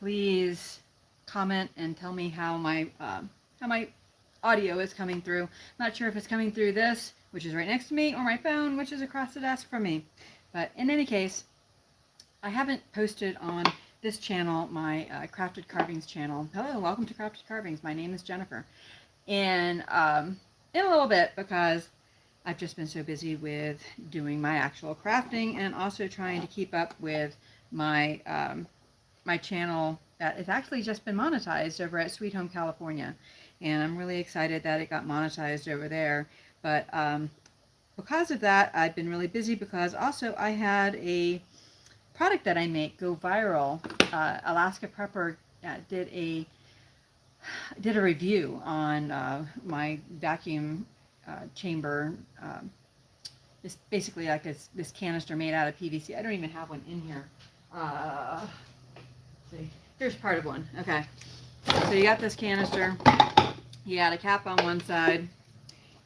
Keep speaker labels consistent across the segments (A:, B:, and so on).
A: please comment and tell me how my audio is coming through. Not sure if it's coming through this, which is right next to me, or my phone, which is across the desk from me. But in any case, I haven't posted on this channel, my Crafted Carvings channel. Hello, welcome to Crafted Carvings. My name is Jennifer. And in a little bit, because I've just been so busy with doing my actual crafting and also trying to keep up with my my channel that has actually just been monetized over at Sweet Home California, and I'm really excited that it got monetized over there. But because of that, I've been really busy because also I had a product that I make go viral. Alaska Prepper did a review on my vacuum chamber. It's basically like this canister made out of PVC. I don't even have one in here. See, here's part of one. Okay, so you got this canister. You got a cap on one side,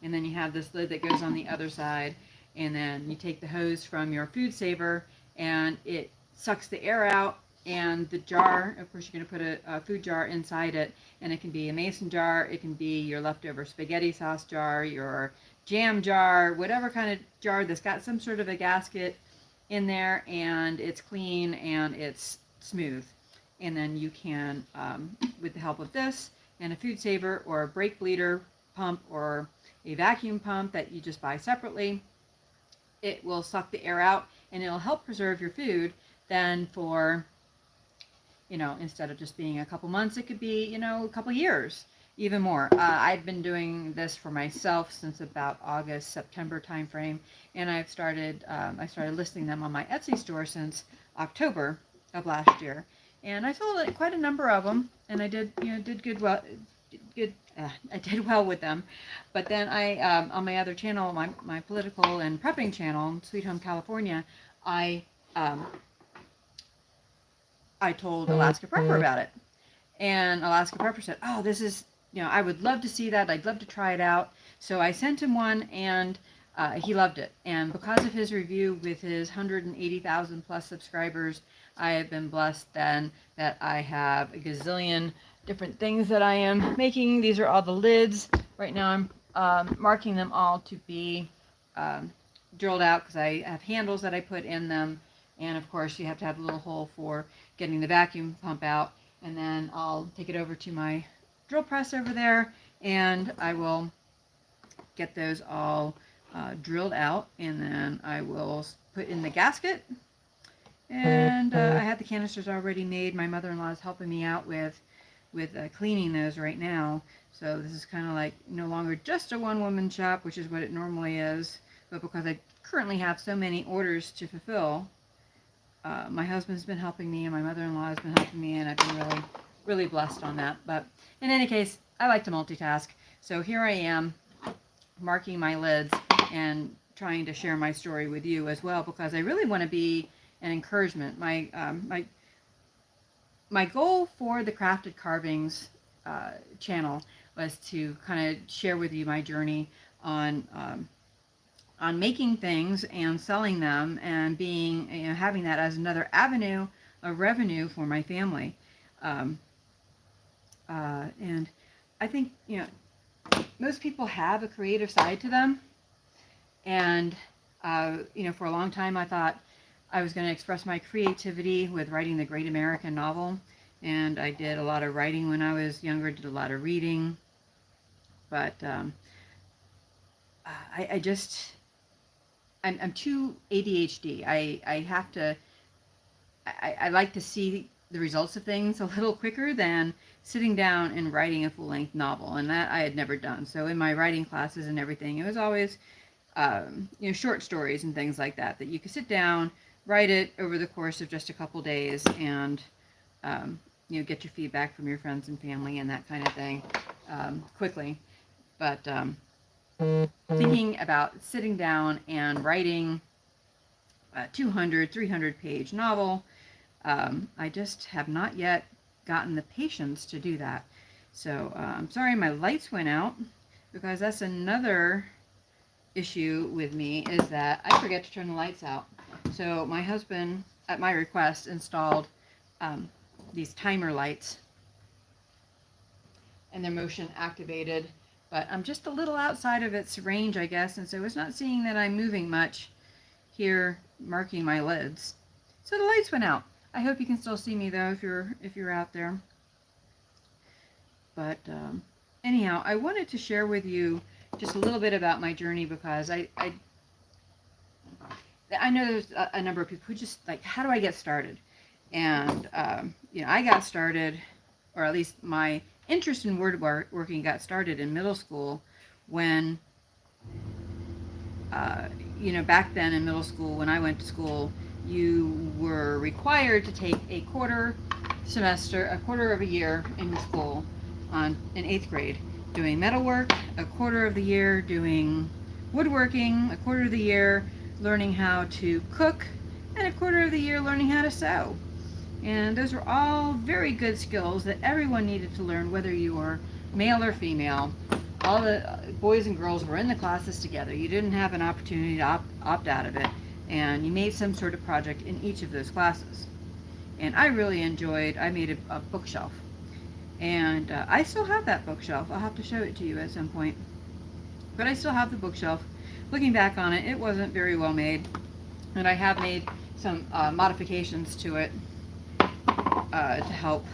A: and then you have this lid that goes on the other side, and then you take the hose from your food saver and it sucks the air out, and the jar, of course, you're going to put a food jar inside it, and it can be a mason jar, it can be your leftover spaghetti sauce jar, your jam jar, whatever kind of jar that's got some sort of a gasket in there, and it's clean and it's smooth. And then you can, with the help of this and a food saver or a brake bleeder pump or a vacuum pump that you just buy separately, it will suck the air out and it'll help preserve your food. Then for, instead of just being a couple months, it could be, a couple years, even more. I've been doing this for myself since about August, September timeframe, and I started listing them on my Etsy store since October of last year, and I sold quite a number of them, and I did I did well with them. But then I, on my other channel, my political and prepping channel, Sweet Home California, I told Alaska Prepper about it. And Alaska Prepper said, oh, this is, I would love to see that. I'd love to try it out. So I sent him one, and he loved it. And because of his review with his 180,000 plus subscribers, I have been blessed then that I have a gazillion different things that I am making. These are all the lids. Right now I'm marking them all to be drilled out because I have handles that I put in them. And of course you have to have a little hole for getting the vacuum pump out. And then I'll take it over to my drill press over there, and I will get those all drilled out, and then I will put in the gasket. And I had the canisters already made. My mother-in-law is helping me out with cleaning those right now. So this is kind of like no longer just a one-woman shop, which is what it normally is. But because I currently have so many orders to fulfill, my husband's been helping me, and my mother-in-law has been helping me, and I've been really, really blessed on that. But in any case, I like to multitask. So here I am, marking my lids and trying to share my story with you as well, because I really want to be an encouragement. My goal for the Crafted Carvings channel was to kind of share with you my journey on making things and selling them, and being, having that as another avenue of revenue for my family. And I think, most people have a creative side to them. And, for a long time I thought I was going to express my creativity with writing the Great American Novel. And I did a lot of writing when I was younger, did a lot of reading. But I'm too ADHD. I like to see the results of things a little quicker than sitting down and writing a full-length novel, and that I had never done. So in my writing classes and everything, it was always short stories and things like that you could sit down, write it over the course of just a couple days, and get your feedback from your friends and family and that kind of thing quickly. But thinking about sitting down and writing a 200, 300 page novel, I just have not yet gotten the patience to do that. So I'm sorry my lights went out, because that's another issue with me, is that I forget to turn the lights out. So my husband, at my request, installed these timer lights, and they're motion activated, but I'm just a little outside of its range, I guess, and so it's not seeing that I'm moving much here, marking my lids. So the lights went out. I hope you can still see me though if you're out there. But anyhow, I wanted to share with you just a little bit about my journey, because I know there's a number of people who just like, how do I get started? And I got started, or at least my interest in woodworking got started in middle school when back then in middle school, when I went to school, you were required to take a quarter of a year in school in 8th grade doing metalwork, a quarter of the year doing woodworking, a quarter of the year learning how to cook, and a quarter of the year learning how to sew. And those were all very good skills that everyone needed to learn, whether you were male or female. All the boys and girls were in the classes together. You didn't have an opportunity to opt out of it, and you made some sort of project in each of those classes. And I really enjoyed, I made a bookshelf. And I still have that bookshelf. I'll have to show it to you at some point. But I still have the bookshelf. Looking back on it, it wasn't very well made. And I have made some modifications to it to help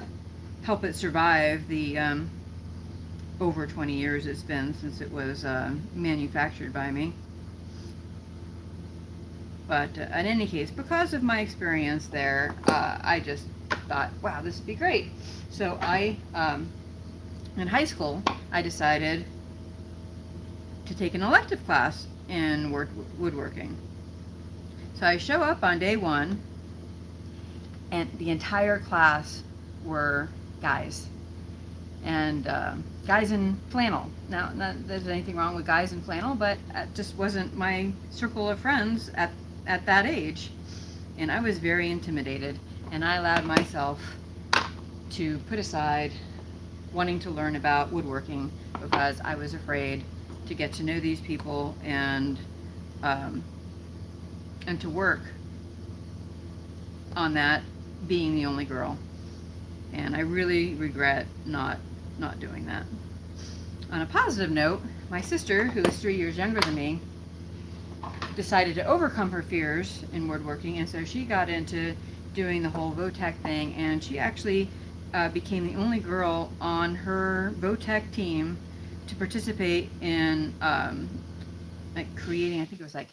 A: it survive the over 20 years it's been since it was manufactured by me. But in any case, because of my experience there, I just thought, wow, this would be great. So in high school, I decided to take an elective class in woodworking. So I show up on day one, and the entire class were guys. And guys in flannel. Now, not that there's anything wrong with guys in flannel, but it just wasn't my circle of friends at that age. And I was very intimidated, and I allowed myself to put aside wanting to learn about woodworking because I was afraid to get to know these people and to work on that, being the only girl. And I really regret not doing that. On a positive note, my sister, who is 3 years younger than me, decided to overcome her fears in woodworking, and so she got into doing the whole VOTEC thing, and she actually became the only girl on her VOTEC team to participate in like creating, I think it was like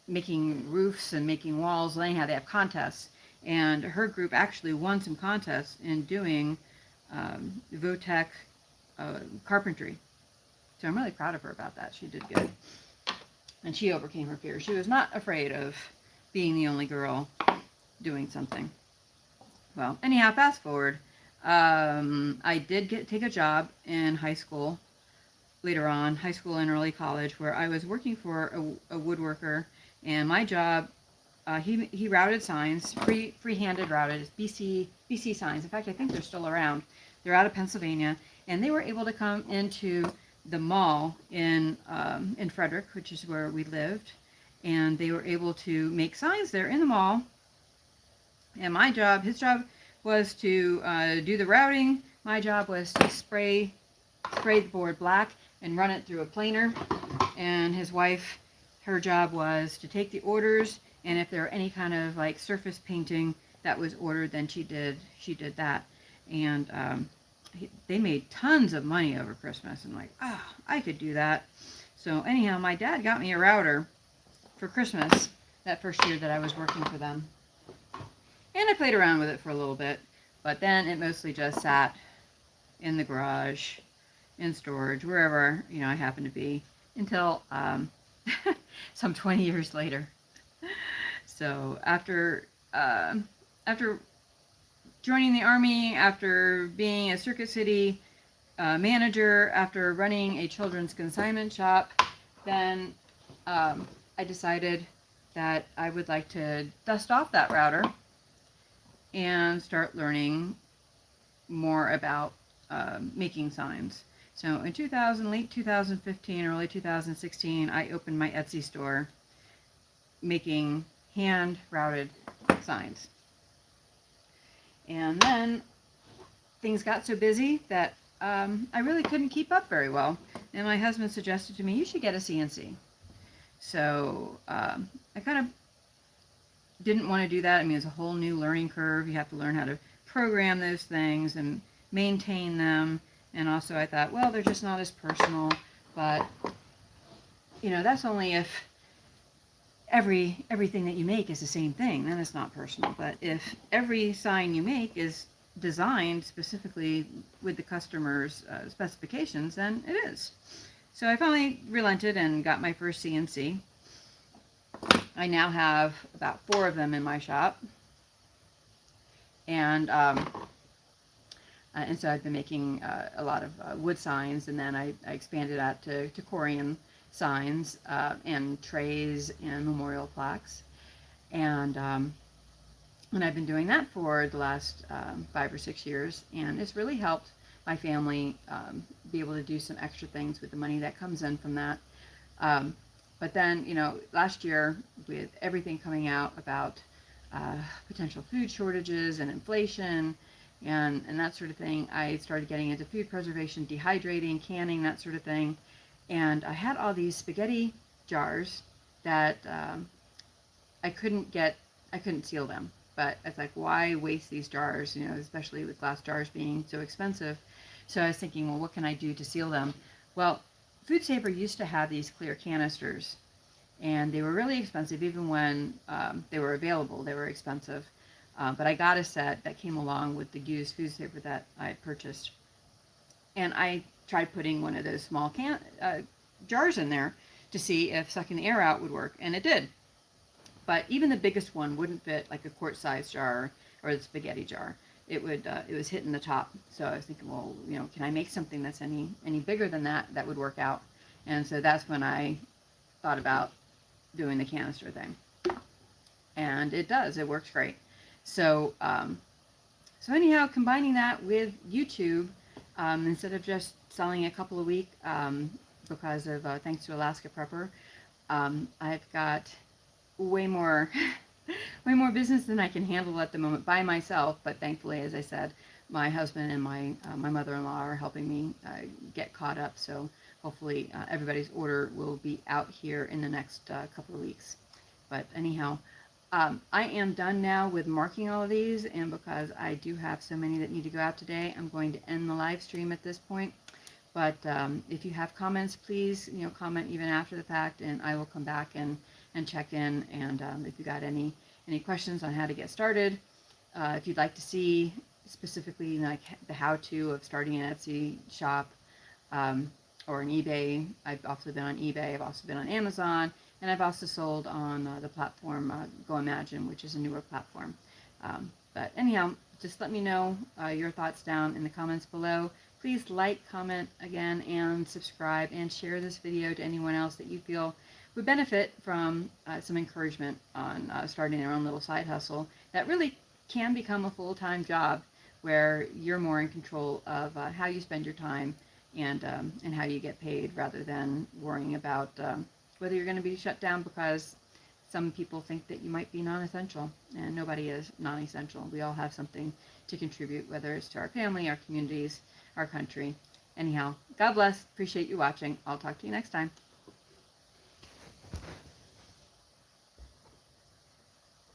A: making roofs and making walls, learning how they have contests. And her group actually won some contests in doing VOTEC carpentry. So I'm really proud of her about that. She did good. And she overcame her fears. She was not afraid of being the only girl doing something. Well, anyhow, fast forward. I did take a job in high school, later on, high school and early college, where I was working for a woodworker. And my job, he routed signs, free-handed routed, BC signs. In fact, I think they're still around. They're out of Pennsylvania, and they were able to come into the mall in Frederick, which is where we lived, and they were able to make signs there in the mall. And my job, his job, was to do the routing. My job was to spray the board black and run it through a planer. And his wife, her job was to take the orders, and if there were any kind of like surface painting that was ordered, then she did that. And they made tons of money over Christmas. And like, I could do that. So anyhow, my dad got me a router for Christmas that first year that I was working for them. And I played around with it for a little bit, but then it mostly just sat in the garage, in storage, wherever, I happened to be, until some 20 years later. So after joining the Army, after being a Circuit City manager, after running a children's consignment shop, then I decided that I would like to dust off that router and start learning more about making signs. So in late 2015, early 2016, I opened my Etsy store making hand-routed signs. And then things got so busy that I really couldn't keep up very well. And my husband suggested to me, you should get a CNC. So I kind of didn't want to do that. I mean, it's a whole new learning curve. You have to learn how to program those things and maintain them. And also I thought, well, they're just not as personal. But, you know, that's only if everything that you make is the same thing, then it's not personal. But if every sign you make is designed specifically with the customer's specifications, then it is. So I finally relented and got my first CNC. I now have about 4 of them in my shop, and so I've been making a lot of wood signs, and then I expanded that to corian signs and trays and memorial plaques, and I've been doing that for the last 5 or 6 years, and it's really helped my family be able to do some extra things with the money that comes in from that. But then, you know, last year with everything coming out about potential food shortages and inflation and that sort of thing, I started getting into food preservation, dehydrating, canning, that sort of thing. And I had all these spaghetti jars that I couldn't seal them. But I was like, why waste these jars, you know, especially with glass jars being so expensive. So I was thinking, well, what can I do to seal them? Well, Food Saver used to have these clear canisters, and they were really expensive. Even when they were available, they were expensive. But I got a set that came along with the used Food Saver that I purchased. And I tried putting one of those small jars in there to see if sucking the air out would work, and it did. But even the biggest one wouldn't fit like a quart-sized jar or the spaghetti jar. It was hitting the top. So I was thinking, well, you know, can I make something that's any bigger than that would work out? And so that's when I thought about doing the canister thing. And it does. It works great. So so anyhow, combining that with YouTube, instead of just selling a couple a week, because of thanks to Alaska Prepper, I've got way more business than I can handle at the moment by myself. But thankfully, as I said, my husband and my mother-in-law are helping me get caught up. So hopefully everybody's order will be out here in the next couple of weeks. But anyhow, I am done now with marking all of these, and because I do have so many that need to go out today, I'm going to end the live stream at this point. But if you have comments, please, you know, comment even after the fact, and I will come back and check in. And if you got any questions on how to get started, if you'd like to see specifically like the how-to of starting an Etsy shop or an eBay. I've also been on eBay. I've also been on Amazon, and I've also sold on the platform Go Imagine, which is a newer platform. But anyhow, just let me know your thoughts down in the comments below. Please like, comment again, and subscribe, and share this video to anyone else that you feel would benefit from some encouragement on starting their own little side hustle that really can become a full-time job, where you're more in control of how you spend your time and how you get paid, rather than worrying about whether you're going to be shut down because some people think that you might be non-essential, and nobody is non-essential. We all have something to contribute, whether it's to our family, our communities, our country. Anyhow, God bless. Appreciate you watching. I'll talk to you next time.